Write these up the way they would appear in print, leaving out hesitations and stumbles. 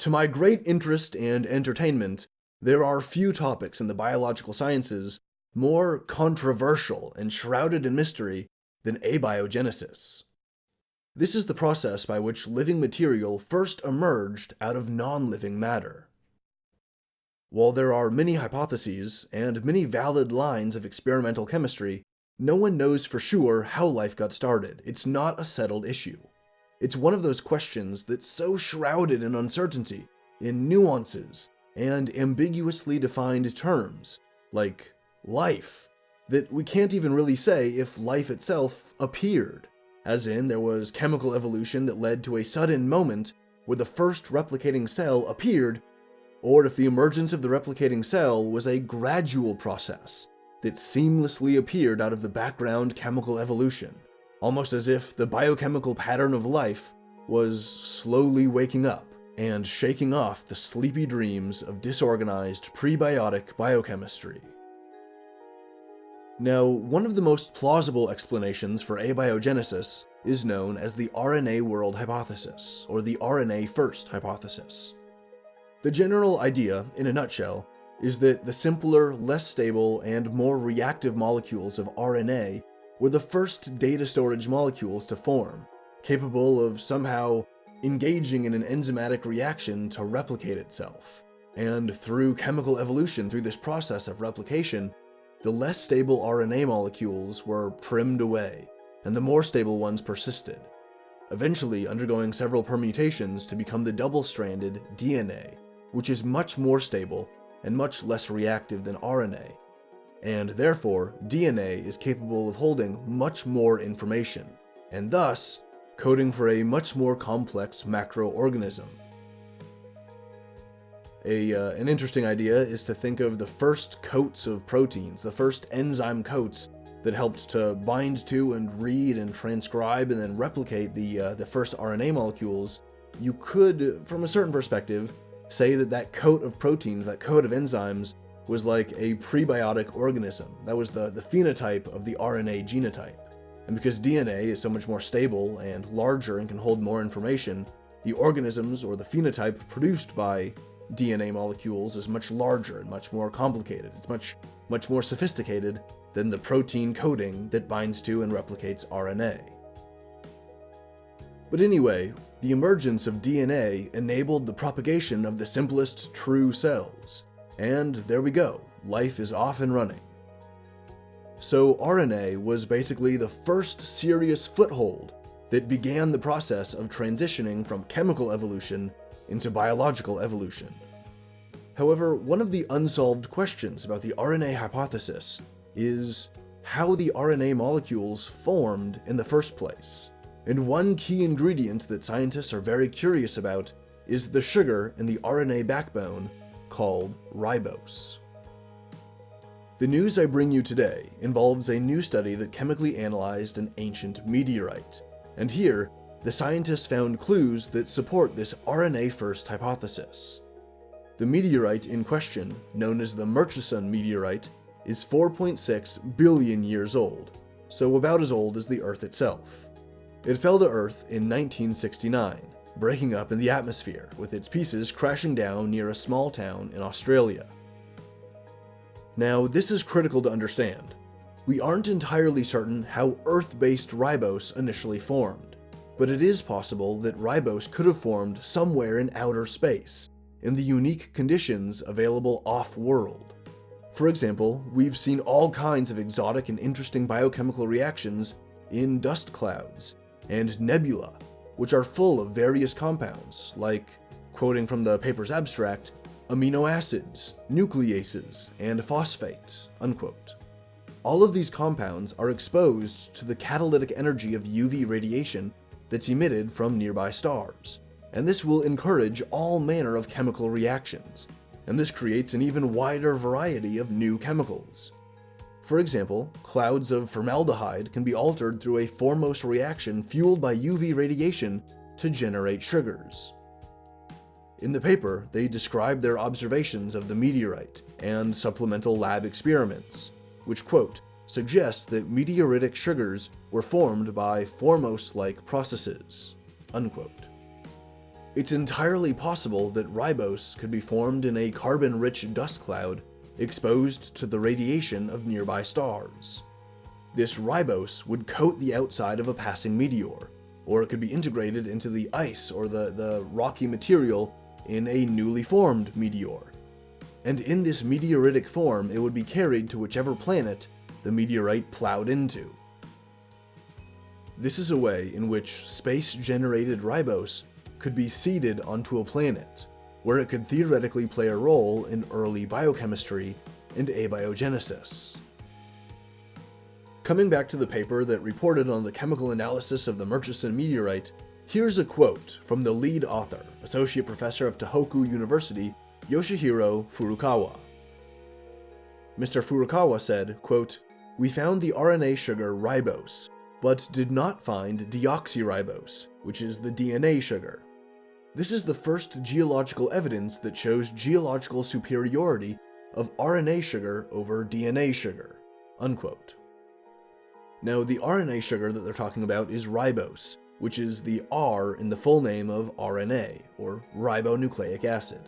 To my great interest and entertainment, there are few topics in the biological sciences more controversial and shrouded in mystery than abiogenesis. This is the process by which living material first emerged out of non-living matter. While there are many hypotheses and many valid lines of experimental chemistry, no one knows for sure how life got started. It's not a settled issue. It's one of those questions that's so shrouded in uncertainty, in nuances, and ambiguously defined terms, like life, that we can't even really say if life itself appeared. As in, there was chemical evolution that led to a sudden moment where the first replicating cell appeared, or if the emergence of the replicating cell was a gradual process that seamlessly appeared out of the background chemical evolution, almost as if the biochemical pattern of life was slowly waking up and shaking off the sleepy dreams of disorganized prebiotic biochemistry. Now, one of the most plausible explanations for abiogenesis is known as the Rna World Hypothesis, or the RNA first hypothesis. The general idea, in a nutshell, is that the simpler, less stable, and more reactive molecules of RNA were the first data storage molecules to form, capable of somehow engaging in an enzymatic reaction to replicate itself. And through chemical evolution, through this process of replication, the less stable RNA molecules were primed away, and the more stable ones persisted, eventually undergoing several permutations to become the double-stranded DNA, which is much more stable and much less reactive than RNA. And therefore, DNA is capable of holding much more information, and thus, coding for a much more complex macroorganism. An interesting idea is to think of the first coats of proteins, the first enzyme coats that helped to bind to and read and transcribe and then replicate the first RNA molecules. You could, from a certain perspective, say that coat of proteins, that coat of enzymes, was like a prebiotic organism. That was the phenotype of the RNA genotype. And because DNA is so much more stable and larger and can hold more information, the organisms or the phenotype produced by DNA molecules is much larger and much more complicated. It's much more sophisticated than the protein coding that binds to and replicates RNA. But anyway, the emergence of DNA enabled the propagation of the simplest true cells. And there we go, life is off and running. So RNA was basically the first serious foothold that began the process of transitioning from chemical evolution into biological evolution. However, one of the unsolved questions about the RNA hypothesis is how the RNA molecules formed in the first place. And one key ingredient that scientists are very curious about is the sugar in the RNA backbone called ribose. The news I bring you today involves a new study that chemically analyzed an ancient meteorite, and here, the scientists found clues that support this RNA-first hypothesis. The meteorite in question, known as the Murchison Meteorite, is 4.6 billion years old, so about as old as the Earth itself. It fell to Earth in 1969, breaking up in the atmosphere, with its pieces crashing down near a small town in Australia. Now, this is critical to understand. We aren't entirely certain how Earth-based ribose initially formed, but it is possible that ribose could have formed somewhere in outer space, in the unique conditions available off-world. For example, we've seen all kinds of exotic and interesting biochemical reactions in dust clouds and nebula, which are full of various compounds, like, quoting from the paper's abstract, amino acids, nucleases, and phosphate, unquote. All of these compounds are exposed to the catalytic energy of UV radiation that's emitted from nearby stars, and this will encourage all manner of chemical reactions, and this creates an even wider variety of new chemicals. For example, clouds of formaldehyde can be altered through a Formose reaction fueled by UV radiation to generate sugars. In the paper, they describe their observations of the meteorite and supplemental lab experiments, which, quote, suggest that meteoritic sugars were formed by Formose-like processes, unquote. It's entirely possible that ribose could be formed in a carbon-rich dust cloud exposed to the radiation of nearby stars. This ribose would coat the outside of a passing meteor, or it could be integrated into the ice or the rocky material in a newly formed meteor. And in this meteoritic form, it would be carried to whichever planet the meteorite plowed into. This is a way in which space-generated ribose could be seeded onto a planet, where it could theoretically play a role in early biochemistry and abiogenesis. Coming back to the paper that reported on the chemical analysis of the Murchison Meteorite, here's a quote from the lead author, Associate Professor of Tohoku University, Yoshihiro Furukawa. Mr. Furukawa said, quote, "We found the RNA sugar ribose, but did not find deoxyribose, which is the DNA sugar. This is the first geological evidence that shows geological superiority of RNA sugar over DNA sugar." Unquote. Now, the RNA sugar that they're talking about is ribose, which is the R in the full name of RNA, or ribonucleic acid.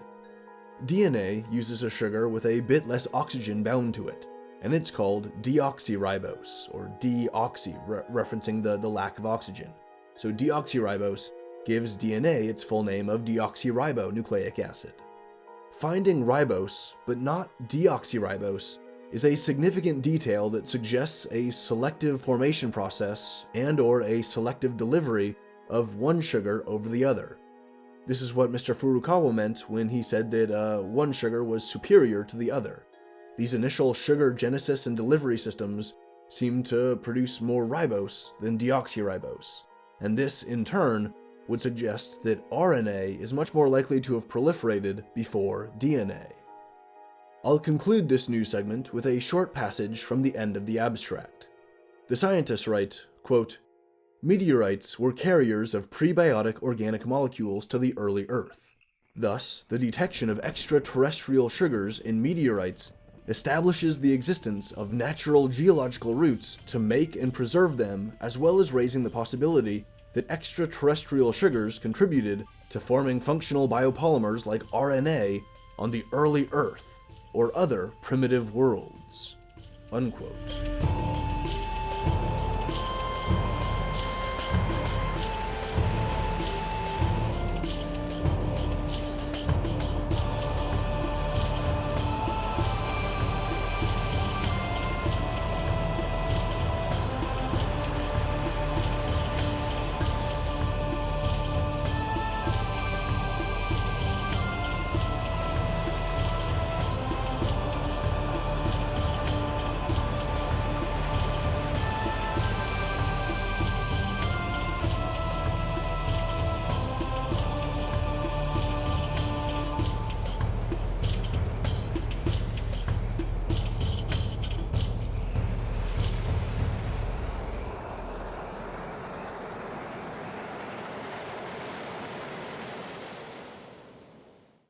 DNA uses a sugar with a bit less oxygen bound to it, and it's called deoxyribose, or deoxy, referencing the lack of oxygen. So deoxyribose gives DNA its full name of deoxyribonucleic acid. Finding ribose, but not deoxyribose, is a significant detail that suggests a selective formation process and/or a selective delivery of one sugar over the other. This is what Mr. Furukawa meant when he said that one sugar was superior to the other. These initial sugar genesis and delivery systems seem to produce more ribose than deoxyribose, and this, in turn, would suggest that RNA is much more likely to have proliferated before DNA. I'll conclude this news segment with a short passage from the end of the abstract. The scientists write, quote, "Meteorites were carriers of prebiotic organic molecules to the early Earth. Thus, the detection of extraterrestrial sugars in meteorites establishes the existence of natural geological routes to make and preserve them, as well as raising the possibility that extraterrestrial sugars contributed to forming functional biopolymers like RNA on the early Earth or other primitive worlds." Unquote.